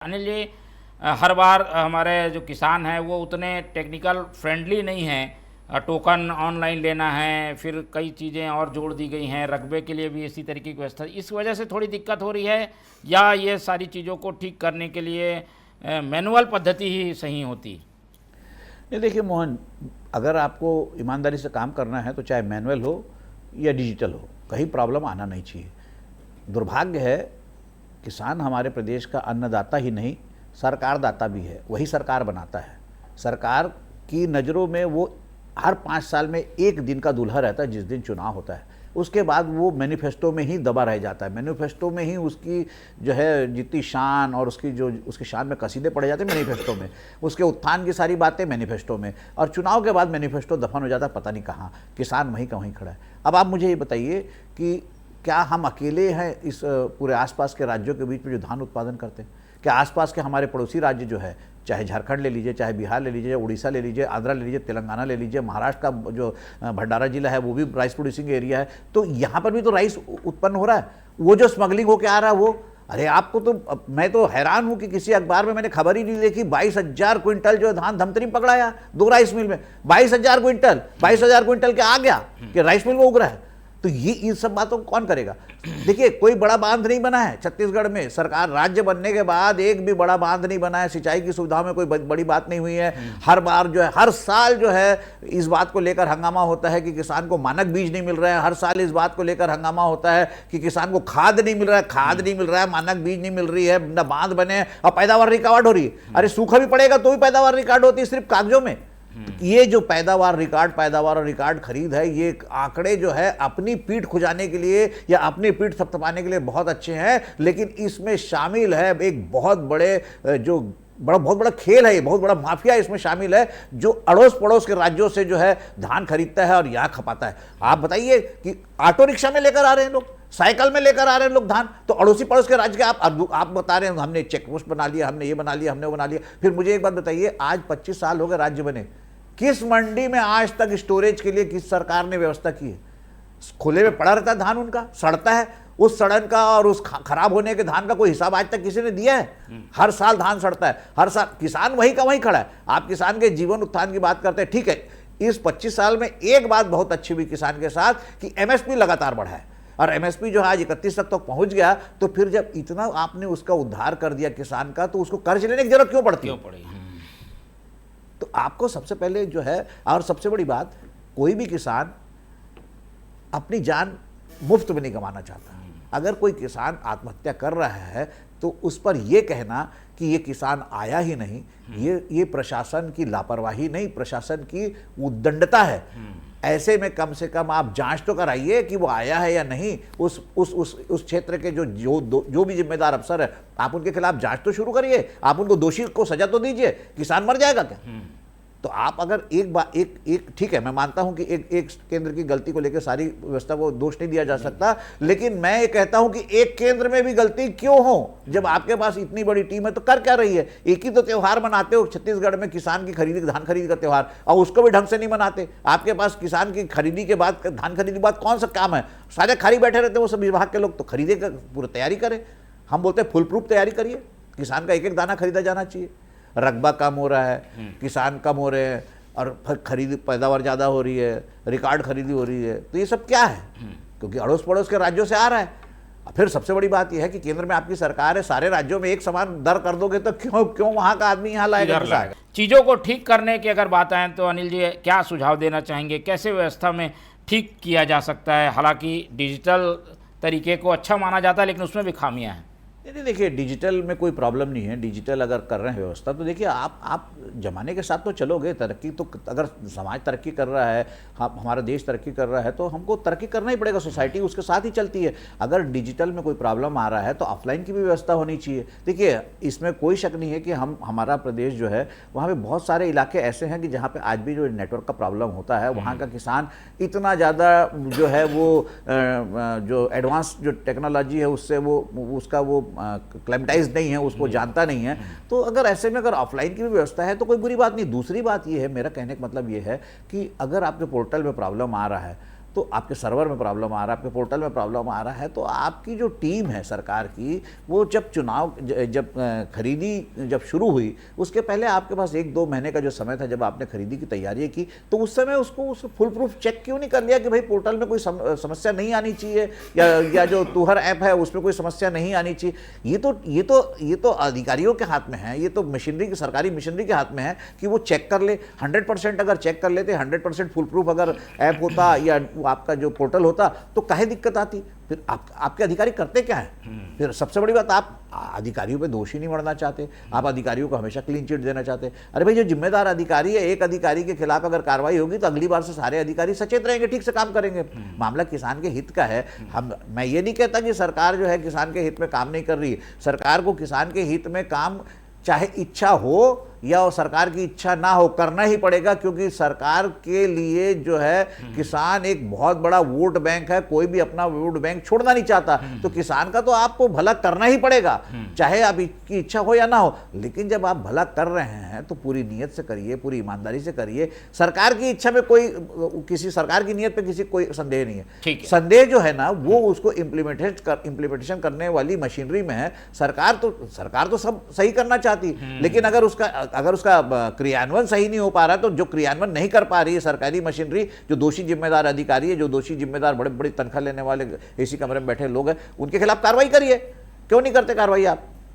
अनिल जी, हर बार हमारे जो किसान हैं वो उतने टेक्निकल फ्रेंडली नहीं हैं। टोकन ऑनलाइन लेना है, फिर कई चीज़ें और जोड़ दी गई हैं, रकबे के लिए भी इसी तरीके की व्यवस्था, इस वजह से थोड़ी दिक्कत हो रही है, या ये सारी चीज़ों को ठीक करने के लिए मैनुअल पद्धति ही सही होती? ये देखिए मोहन, अगर आपको ईमानदारी से काम करना है तो चाहे मैनुअल हो या डिजिटल हो, कहीं प्रॉब्लम आना नहीं चाहिए। दुर्भाग्य है, किसान हमारे प्रदेश का अन्नदाता ही नहीं, सरकार दाता भी है। वही सरकार बनाता है। सरकार की नज़रों में वो हर 5 साल में एक दिन का दूल्हा रहता है, जिस दिन चुनाव होता है। उसके बाद वो मैनिफेस्टो में ही दबा रह जाता है। मैनिफेस्टो में ही उसकी जो है जितनी शान और उसकी शान में कसीदे पड़े जाते हैं मैनिफेस्टो में, उसके उत्थान की सारी बातें मैनिफेस्टो में, और चुनाव के बाद मैनिफेस्टो दफन हो जाता है पता नहीं कहाँ। किसान वहीं का वहीं खड़ा है। अब आप मुझे ये बताइए कि क्या हम अकेले हैं इस पूरे आसपास के राज्यों के बीच में जो धान उत्पादन करते हैं? क्या आसपास के हमारे पड़ोसी राज्य जो है, चाहे झारखंड ले लीजिए, चाहे बिहार ले लीजिए, उड़ीसा ले लीजिए, आंध्रा ले लीजिए, तेलंगाना ले लीजिए, महाराष्ट्र का जो भंडारा जिला है वो भी राइस प्रोड्यूसिंग एरिया है, तो यहाँ पर भी तो राइस उत्पन्न हो रहा है। वो जो स्मगलिंग होकर आ रहा है वो, अरे आपको तो, मैं तो हैरान हूँ कि किसी अखबार में मैंने खबर ही नहीं देखी, 22,000 क्विंटल जो धान धमतरी में पकड़ाया 2 राइस मिल में। 22,000 क्विंटल के आ गया कि राइस मिल में उग रहा है। तो ये इन सब बातों को कौन करेगा? देखिए, कोई बड़ा बांध नहीं बना है छत्तीसगढ़ में। सरकार राज्य बनने के बाद एक भी बड़ा बांध नहीं बना है। सिंचाई की सुविधाओं में कोई बड़ी बात नहीं हुई है। हर बार जो है, हर साल जो है इस बात को लेकर हंगामा होता है कि किसान को मानक बीज नहीं मिल रहा है। हर साल इस बात को लेकर हंगामा होता है कि किसान को खाद नहीं मिल रहा है, मानक बीज नहीं मिल रही है, न बांध बने और पैदावार रिकॉर्ड हो रही है। अरे सूखा भी पड़ेगा तो भी पैदावार रिकॉर्ड होती है, सिर्फ कागजों में। ये जो पैदावार और रिकॉर्ड खरीद है, ये आंकड़े जो है अपनी पीठ खुजाने के लिए या अपनी पीठ थपथपाने के लिए बहुत अच्छे हैं, लेकिन इसमें शामिल है एक बहुत बड़ा खेल है। ये बहुत बड़ा माफिया इसमें शामिल है, जो अड़ोस पड़ोस के राज्यों से जो है धान खरीदता है और यहां खपाता है। आप बताइए कि ऑटो रिक्शा में लेकर आ रहे हैं लोग, साइकिल में लेकर आ रहे हैं लोग धान, तो अड़ोसी पड़ोस के राज्य के आप बता रहे हैं हमने चेक पोस्ट बना लिया, हमने ये बना लिया, हमने वो बना लिया। फिर मुझे एक बात बताइए, आज 25 साल हो गए राज्य बने, किस मंडी में आज तक स्टोरेज के लिए किस सरकार ने व्यवस्था की है? खुले में पड़ा रहता है धान, उनका सड़ता है। उस सड़न का और उस खराब होने के धान का कोई हिसाब आज तक किसी ने दिया है? हर साल धान सड़ता है, हर साल किसान वहीं का वहीं खड़ा है। आप किसान के जीवन उत्थान की बात करते हैं, ठीक है। इस 25 साल में एक बात बहुत अच्छी हुई किसान के साथ कि एमएसपी लगातार बढ़ा है, और एमएसपी जो है आज 31 तक पहुंच गया। तो फिर जब इतना आपने उसका उद्धार कर दिया किसान का, तो उसको कर्ज लेने की जरूरत क्यों पड़ी? तो आपको सबसे पहले जो है, और सबसे बड़ी बात, कोई भी किसान अपनी जान मुफ्त में नहीं कमाना चाहता। अगर कोई किसान आत्महत्या कर रहा है तो उस पर यह कहना कि ये किसान आया ही नहीं, ये प्रशासन की लापरवाही नहीं, प्रशासन की उद्दंडता है। ऐसे में कम से कम आप जांच तो कराइए कि वो आया है या नहीं। उस क्षेत्र के जो भी जिम्मेदार अफसर है, आप उनके खिलाफ जांच तो शुरू करिए, आप उनको दोषी को सजा तो दीजिए। किसान मर जाएगा क्या? तो आप अगर एक ठीक है, मैं मानता हूं कि एक केंद्र की गलती को लेकर सारी व्यवस्था को दोष नहीं दिया जा सकता, लेकिन मैं ये कहता हूं कि एक केंद्र में भी गलती क्यों हो? जब आपके पास इतनी बड़ी टीम है तो कर क्या रही है? एक ही तो त्यौहार मनाते हो छत्तीसगढ़ में, किसान की खरीदी, धान खरीदी का त्यौहार, और उसको भी ढंग से नहीं मनाते। आपके पास किसान की खरीदी के बाद, धान खरीदी के बाद कौन सा काम है? सारे खाली बैठे रहते हैं वो सब विभाग के लोग। तो खरीदे का पूरी तैयारी करें। हम बोलते हैं फुल प्रूफ तैयारी करिए, किसान का एक एक दाना खरीदा जाना चाहिए। रकबा कम हो रहा है, किसान कम हो रहे हैं, और खरीद पैदावार ज़्यादा हो रही है, रिकॉर्ड खरीदी हो रही है। तो ये सब क्या है? क्योंकि अड़ोस पड़ोस के राज्यों से आ रहा है। फिर सबसे बड़ी बात यह है कि केंद्र में आपकी सरकार है, सारे राज्यों में एक समान दर कर दोगे तो क्यों वहाँ का आदमी यहाँ लाएगा? चीज़ों को ठीक करने की अगर बात आए तो अनिल जी क्या सुझाव देना चाहेंगे? कैसे व्यवस्था में ठीक किया जा सकता है? हालांकि डिजिटल तरीके को अच्छा माना जाता है, लेकिन उसमें भी खामियां हैं। नहीं, देखिए, डिजिटल में कोई प्रॉब्लम नहीं है। डिजिटल अगर कर रहे हैं व्यवस्था, तो देखिए आप ज़माने के साथ तो चलोगे। तरक्की तो, अगर समाज तरक्की कर रहा है, हमारा देश तरक्की कर रहा है, तो हमको तरक्की करना ही पड़ेगा। सोसाइटी उसके साथ ही चलती है। अगर डिजिटल में कोई प्रॉब्लम आ रहा है तो ऑफलाइन की भी व्यवस्था होनी चाहिए। देखिए, इसमें कोई शक नहीं है कि हमारा प्रदेश जो है, वहाँ पर बहुत सारे इलाके ऐसे हैं कि जहाँ पर आज भी जो नेटवर्क का प्रॉब्लम होता है, वहाँ का किसान इतना ज़्यादा जो है वो जो एडवांस जो टेक्नोलॉजी है उससे वो क्लेमटाइज नहीं है, उसको जानता नहीं है। तो अगर ऐसे में अगर ऑफलाइन की भी व्यवस्था है तो कोई बुरी बात नहीं। दूसरी बात ये है, मेरा कहने का मतलब ये है कि अगर आपके पोर्टल में प्रॉब्लम आ रहा है तो आपके सर्वर में प्रॉब्लम आ रहा है, आपके पोर्टल में प्रॉब्लम आ रहा है, तो आपकी जो टीम है सरकार की, वो जब जब खरीदी जब शुरू हुई, उसके पहले आपके पास 1-2 महीने का जो समय था जब आपने खरीदी की तैयारी की, तो उस समय उसको फुल प्रूफ चेक क्यों नहीं कर लिया कि भाई पोर्टल में कोई समस्या नहीं आनी चाहिए, या जो तुहर ऐप है उसमें कोई समस्या नहीं आनी चाहिए। ये तो अधिकारियों के हाथ में है, ये तो मशीनरी की, सरकारी मशीनरी के हाथ में है कि वो चेक कर ले। 100% अगर चेक कर लेते, 100% फुल प्रूफ अगर ऐप होता या आपका जो पोर्टल होता, तो काहे दिक्कत आती। फिर आपके अधिकारी करते क्या है? फिर सबसे बड़ी बात, आप अधिकारियों पे दोष ही नहीं मढ़ना चाहते, आप अधिकारियों को हमेशा क्लीन चिट देना चाहते। अरे भाई, जो जिम्मेदार अधिकारी है, एक अधिकारी के खिलाफ अगर कार्रवाई होगी तो अगली बार से सारे अधिकारी सचेत रहेंगे, ठीक से काम करेंगे। मामला किसान के हित का है। मैं ये नहीं कहता कि सरकार जो है किसान के हित में काम नहीं कर रही है। सरकार को किसान के हित में काम, चाहे इच्छा हो या सरकार की इच्छा ना हो, करना ही पड़ेगा, क्योंकि सरकार के लिए जो है किसान एक बहुत बड़ा वोट बैंक है। कोई भी अपना वोट बैंक छोड़ना नहीं चाहता, तो किसान का तो आपको भला करना ही पड़ेगा, चाहे आपकी इच्छा हो या ना हो। लेकिन जब आप भला कर रहे हैं तो पूरी नीयत से करिए, पूरी ईमानदारी से करिए। सरकार की इच्छा में किसी सरकार की नीयत पे किसी कोई संदेह नहीं है। संदेह जो है ना, वो उसको इम्प्लीमेंटेशन करने वाली मशीनरी में है। सरकार तो सब सही करना चाहती, लेकिन अगर उसका क्रियान्वयन सही नहीं हो पा रहा है, तो जो क्रियान्वयन नहीं कर पा रही है सरकारी मशीनरी, जो दोषी जिम्मेदार अधिकारी है, जो दोषी जिम्मेदार बड़े बड़ी तनख्वाह लेने वाले एसी कमरे में बैठे लोग हैं, उनके खिलाफ कार्रवाई करिए। क्यों नहीं करते कार्रवाई आप?